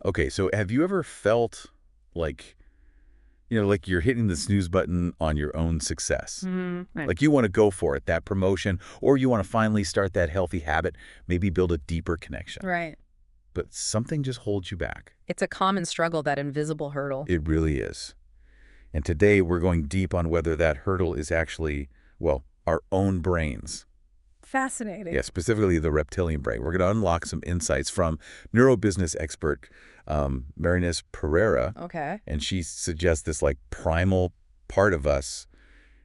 Okay, so have you ever felt like, like you're hitting the snooze button on your own success? Right. Like you want to go for it, that promotion, or you want to finally start that healthy habit, maybe build a deeper connection. Right. But something just holds you back. It's a common struggle, that invisible hurdle. It really is. And today we're going deep on whether that hurdle is actually, well, our own brains. Fascinating. Yeah, specifically the reptilian brain. We're going to unlock some insights from neurobusiness expert Marynês Pereira. Okay. And she suggests this like primal part of us,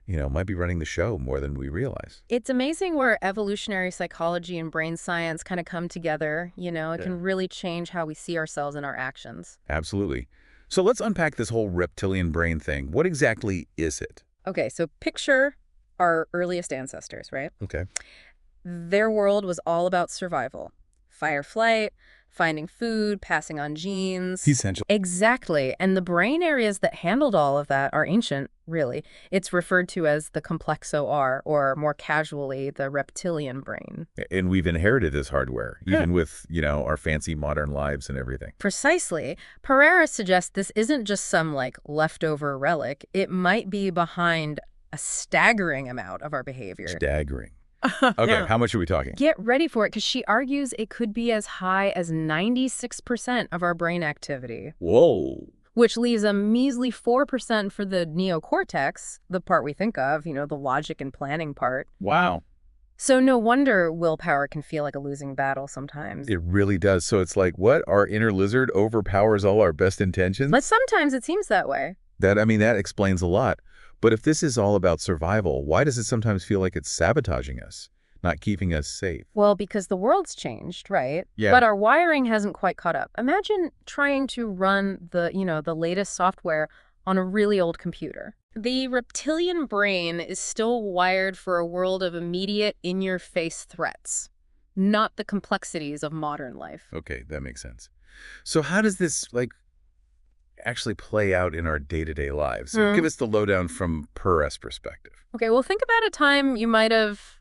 might be running the show more than we realize. It's amazing where evolutionary psychology and brain science kind of come together. It can really change how we see ourselves and our actions. Absolutely. So let's unpack this whole reptilian brain thing. What exactly is it? Okay, so picture our earliest ancestors, right? Okay. Their world was all about survival. Fight or flight, finding food, passing on genes. Essential. Exactly. And the brain areas that handled all of that are ancient, really. It's referred to as the complexo R, or more casually, the reptilian brain. And we've inherited this hardware, even with, our fancy modern lives and everything. Precisely. Pereira suggests this isn't just some, leftover relic. It might be behind a staggering amount of our behavior. Staggering. Okay, how much are we talking? Get ready for it, because she argues it could be as high as 96% of our brain activity. Whoa. Which leaves a measly 4% for the neocortex, the part we think of, the logic and planning part. Wow. So no wonder willpower can feel like a losing battle sometimes. It really does. So it's like, what? Our inner lizard overpowers all our best intentions? But sometimes it seems that way. That explains a lot. But if this is all about survival, why does it sometimes feel like it's sabotaging us, not keeping us safe? Well, because the world's changed, right? Yeah. But our wiring hasn't quite caught up. Imagine trying to run the latest software on a really old computer. The reptilian brain is still wired for a world of immediate, in-your-face threats, not the complexities of modern life. Okay, that makes sense. So how does this, actually play out in our day-to-day lives? Give us the lowdown from Pereira's perspective. Okay, well, think about a time you might have,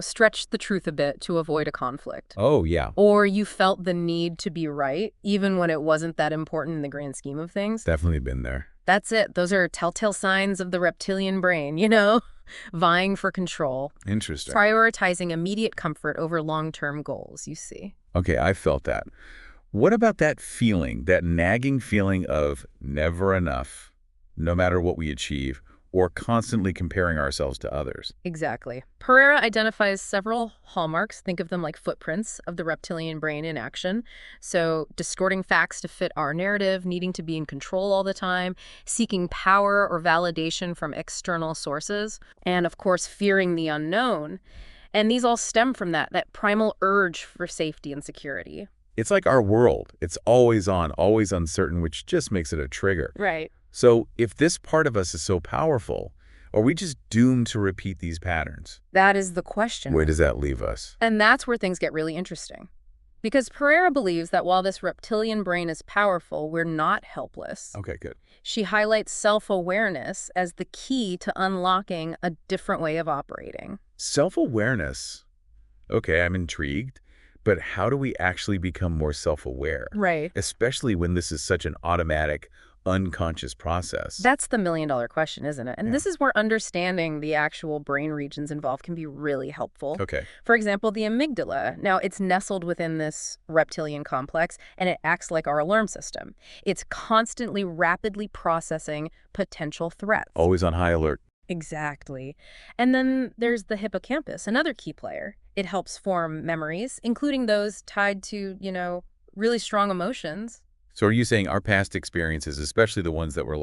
stretched the truth a bit to avoid a conflict. Oh, yeah. Or you felt the need to be right, even when it wasn't that important in the grand scheme of things. Definitely been there. That's it. Those are telltale signs of the reptilian brain, vying for control. Interesting. Prioritizing immediate comfort over long-term goals, you see. Okay, I felt that. What about that feeling, that nagging feeling of never enough, no matter what we achieve, or constantly comparing ourselves to others? Exactly. Pereira identifies several hallmarks, think of them like footprints, of the reptilian brain in action. So distorting facts to fit our narrative, needing to be in control all the time, seeking power or validation from external sources, and of course fearing the unknown. And these all stem from that primal urge for safety and security. It's like our world. It's always on, always uncertain, which just makes it a trigger. Right. So if this part of us is so powerful, are we just doomed to repeat these patterns? That is the question. Where does that leave us? And that's where things get really interesting. Because Pereira believes that while this reptilian brain is powerful, we're not helpless. Okay, good. She highlights self-awareness as the key to unlocking a different way of operating. Self-awareness. Okay, I'm intrigued. But how do we actually become more self-aware? Right. Especially when this is such an automatic, unconscious process. That's the million-dollar question, isn't it? And Yeah. this is where understanding the actual brain regions involved can be really helpful. Okay. For example, the amygdala. Now, it's nestled within this reptilian complex, and it acts like our alarm system. It's constantly, rapidly processing potential threats. Always on high alert. Exactly. And then there's the hippocampus, another key player. It helps form memories, including those tied to, really strong emotions. So are you saying our past experiences, especially the ones that were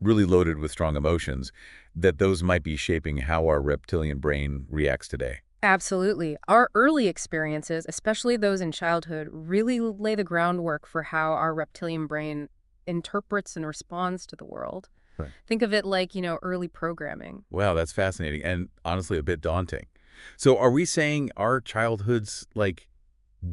really loaded with strong emotions, that those might be shaping how our reptilian brain reacts today? Absolutely. Our early experiences, especially those in childhood, really lay the groundwork for how our reptilian brain interprets and responds to the world. Right. Think of it like, early programming. Wow, that's fascinating and honestly a bit daunting. So are we saying our childhoods,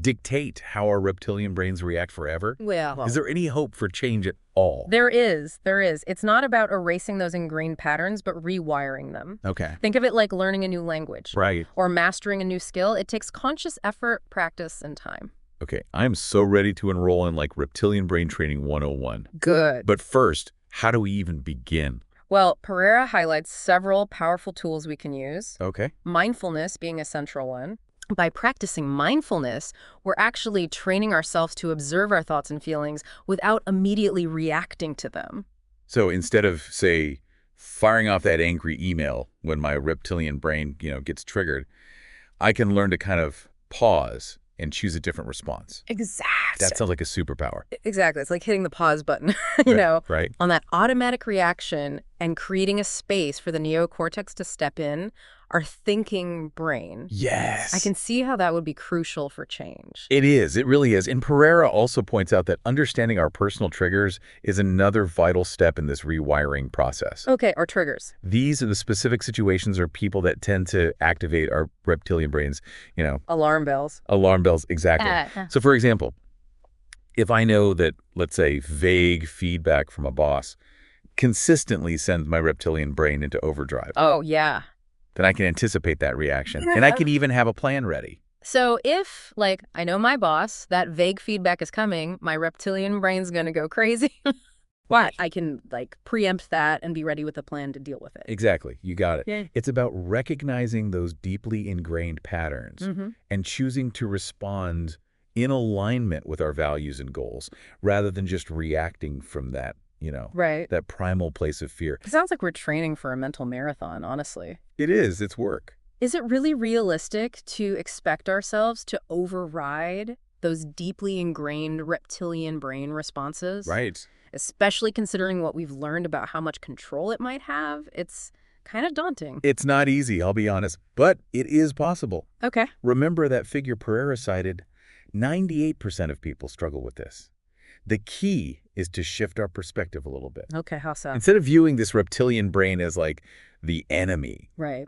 dictate how our reptilian brains react forever? Well, Is there any hope for change at all? There is. It's not about erasing those ingrained patterns, but rewiring them. Okay. Think of it like learning a new language. Right. Or mastering a new skill. It takes conscious effort, practice, and time. Okay, I'm so ready to enroll in like Reptilian Brain Training 101. Good. But first, how do we even begin? Well, Pereira highlights several powerful tools we can use, Okay. mindfulness being a central one. By practicing mindfulness, we're actually training ourselves to observe our thoughts and feelings without immediately reacting to them. So instead of, say, firing off that angry email when my reptilian brain, gets triggered, I can learn to kind of pause and choose a different response. Exactly. That sounds like a superpower. Exactly. It's like hitting the pause button, Right. on that automatic reaction and creating a space for the neocortex to step in, our thinking brain. Yes. I can see how that would be crucial for change. It is. It really is. And Pereira also points out that understanding our personal triggers is another vital step in this rewiring process. Okay, or triggers. These are the specific situations or people that tend to activate our reptilian brains, Alarm bells. alarm bells, exactly. So for example, if I know that, let's say, vague feedback from a boss consistently sends my reptilian brain into overdrive, Oh, yeah. then I can anticipate that reaction. And I can even have a plan ready. So if, I know my boss, that vague feedback is coming, my reptilian brain's going to go crazy. But I can, preempt that and be ready with a plan to deal with it. Exactly. You got it. Yeah. It's about recognizing those deeply ingrained patterns and choosing to respond in alignment with our values and goals rather than just reacting from that, Right. that primal place of fear. It sounds like we're training for a mental marathon, honestly. It is. It's work. Is it really realistic to expect ourselves to override those deeply ingrained reptilian brain responses? Right. Especially considering what we've learned about how much control it might have? It's kind of daunting. It's not easy, I'll be honest, but it is possible. Okay. Remember that figure Pereira cited? 98% of people struggle with this. The key is to shift our perspective a little bit. Okay, how so? Instead of viewing this reptilian brain as like the enemy, Right.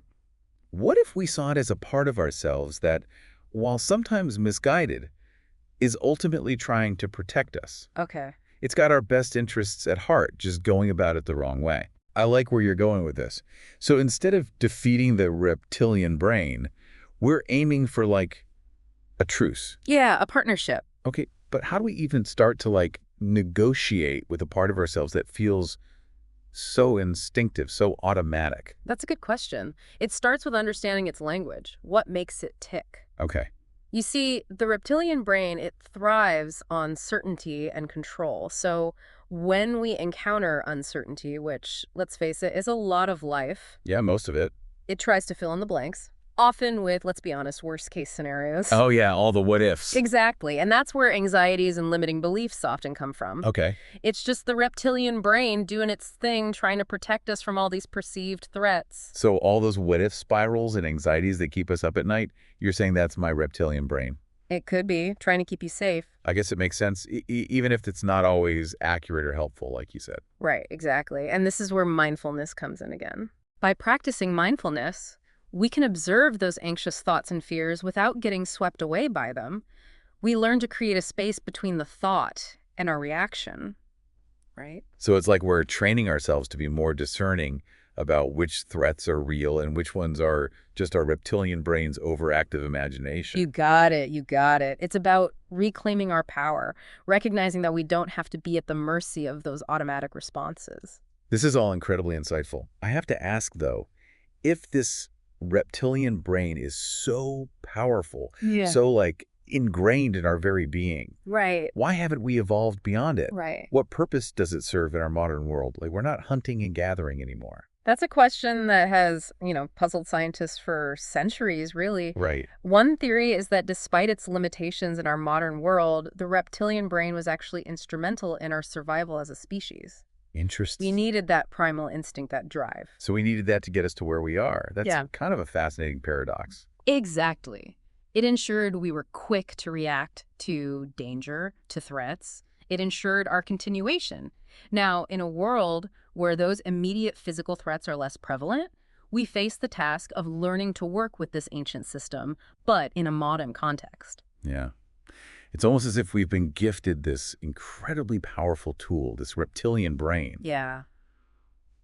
what if we saw it as a part of ourselves that, while sometimes misguided, is ultimately trying to protect us? Okay. It's got our best interests at heart, just going about it the wrong way. I like where you're going with this. So instead of defeating the reptilian brain, we're aiming for a truce. Yeah, a partnership. Okay, but how do we even start to negotiate with a part of ourselves that feels so instinctive, so automatic? That's a good question. It starts with understanding its language. What makes it tick? Okay. You see, the reptilian brain, it thrives on certainty and control. So when we encounter uncertainty, which, let's face it, is a lot of life, Yeah, most of it. it tries to fill in the blanks, often with, let's be honest, worst case scenarios. Oh yeah, all the what ifs. Exactly. And that's where anxieties and limiting beliefs often come from. Okay. It's just the reptilian brain doing its thing, trying to protect us from all these perceived threats. So all those what if spirals and anxieties that keep us up at night, you're saying that's my reptilian brain. It could be trying to keep you safe. I guess it makes sense, even if it's not always accurate or helpful, like you said. Right, exactly. And this is where mindfulness comes in again. By practicing mindfulness, we can observe those anxious thoughts and fears without getting swept away by them. We learn to create a space between the thought and our reaction, right? So it's like we're training ourselves to be more discerning about which threats are real and which ones are just our reptilian brain's overactive imagination. You got it. You got it. It's about reclaiming our power, recognizing that we don't have to be at the mercy of those automatic responses. This is all incredibly insightful. I have to ask, though, if this reptilian brain is so powerful, so ingrained in our very being, Right. why haven't we evolved beyond it? Right. What purpose does it serve in our modern world? We're not hunting and gathering anymore. That's a question that has, puzzled scientists for centuries, really. Right. One theory is that despite its limitations in our modern world, the reptilian brain was actually instrumental in our survival as a species. Interesting. We needed that primal instinct, that drive. So we needed that to get us to where we are. That's Yeah. kind of a fascinating paradox. Exactly. It ensured we were quick to react to danger, to threats. It ensured our continuation. Now, in a world where those immediate physical threats are less prevalent, we face the task of learning to work with this ancient system, but in a modern context. Yeah. It's almost as if we've been gifted this incredibly powerful tool, this reptilian brain. Yeah.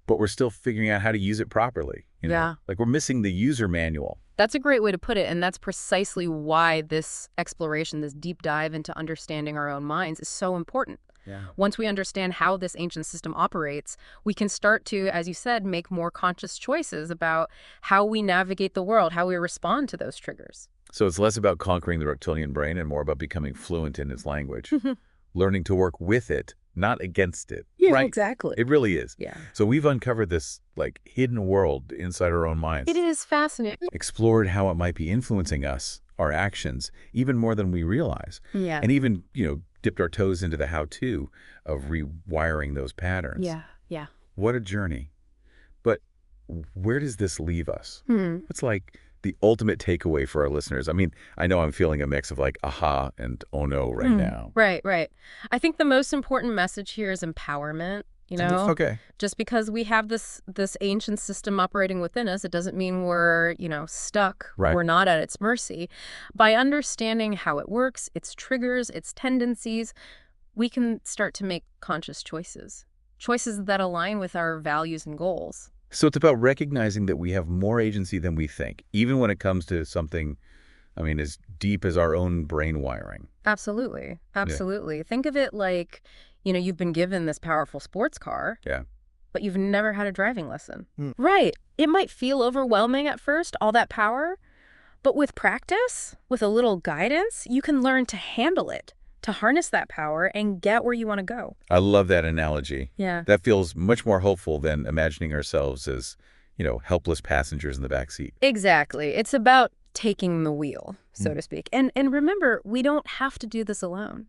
But we're still figuring out how to use it properly. Yeah. We're missing the user manual. That's a great way to put it, and that's precisely why this exploration, this deep dive into understanding our own minds is so important. Yeah. Once we understand how this ancient system operates, we can start to, as you said, make more conscious choices about how we navigate the world, how we respond to those triggers. So it's less about conquering the reptilian brain and more about becoming fluent in its language, learning to work with it, not against it. Yeah, right? exactly. It really is. Yeah. So we've uncovered this hidden world inside our own minds. It is fascinating. Explored how it might be influencing us, our actions, even more than we realize. Yeah. And even, dipped our toes into the how-to of rewiring those patterns. Yeah. What a journey. But where does this leave us? Hmm. What's the ultimate takeaway for our listeners? I mean, I know I'm feeling a mix of aha and oh no right now. Right. I think the most important message here is empowerment. Okay. Just because we have this ancient system operating within us, it doesn't mean we're, stuck. Right. We're not at its mercy. By understanding how it works, its triggers, its tendencies, we can start to make conscious choices that align with our values and goals. So it's about recognizing that we have more agency than we think, even when it comes to something, as deep as our own brain wiring. Absolutely. Think of it like, you've been given this powerful sports car. Yeah. But you've never had a driving lesson. Right. It might feel overwhelming at first, all that power. But with practice, with a little guidance, you can learn to handle it, to harness that power and get where you want to go. I love that analogy. Yeah. That feels much more hopeful than imagining ourselves as, helpless passengers in the back seat. Exactly. It's about taking the wheel, so to speak. And remember, we don't have to do this alone.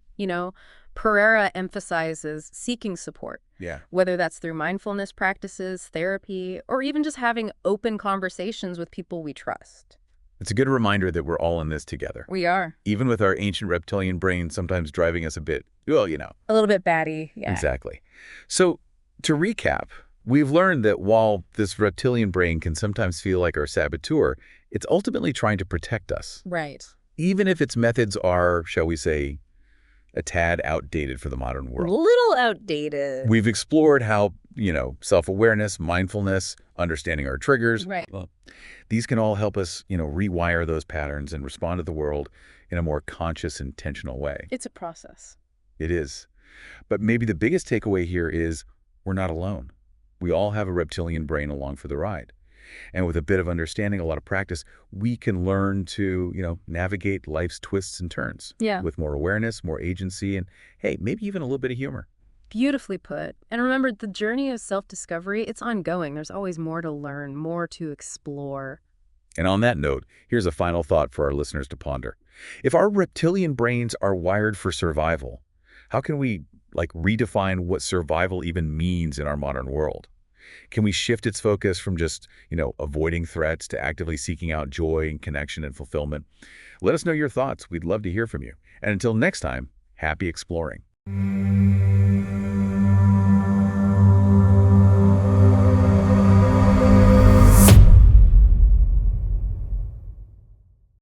Pereira emphasizes seeking support. Yeah. Whether that's through mindfulness practices, therapy, or even just having open conversations with people we trust. It's a good reminder that we're all in this together. We are. Even with our ancient reptilian brain sometimes driving us a bit, A little bit batty. Yeah. Exactly. So to recap, we've learned that while this reptilian brain can sometimes feel like our saboteur, it's ultimately trying to protect us. Right. Even if its methods are, shall we say, a tad outdated for the modern world. A little outdated. We've explored how, self-awareness, mindfulness, understanding our triggers. Right. Well, these can all help us, rewire those patterns and respond to the world in a more conscious, intentional way. It's a process. It is. But maybe the biggest takeaway here is we're not alone. We all have a reptilian brain along for the ride. And with a bit of understanding, a lot of practice, we can learn to, navigate life's twists and turns. Yeah. With more awareness, more agency, and, hey, maybe even a little bit of humor. Beautifully put. And remember, the journey of self-discovery, it's ongoing. There's always more to learn, more to explore. And on that note, here's a final thought for our listeners to ponder. If our reptilian brains are wired for survival, how can we, redefine what survival even means in our modern world? Can we shift its focus from just, avoiding threats to actively seeking out joy and connection and fulfillment? Let us know your thoughts. We'd love to hear from you. And until next time, happy exploring.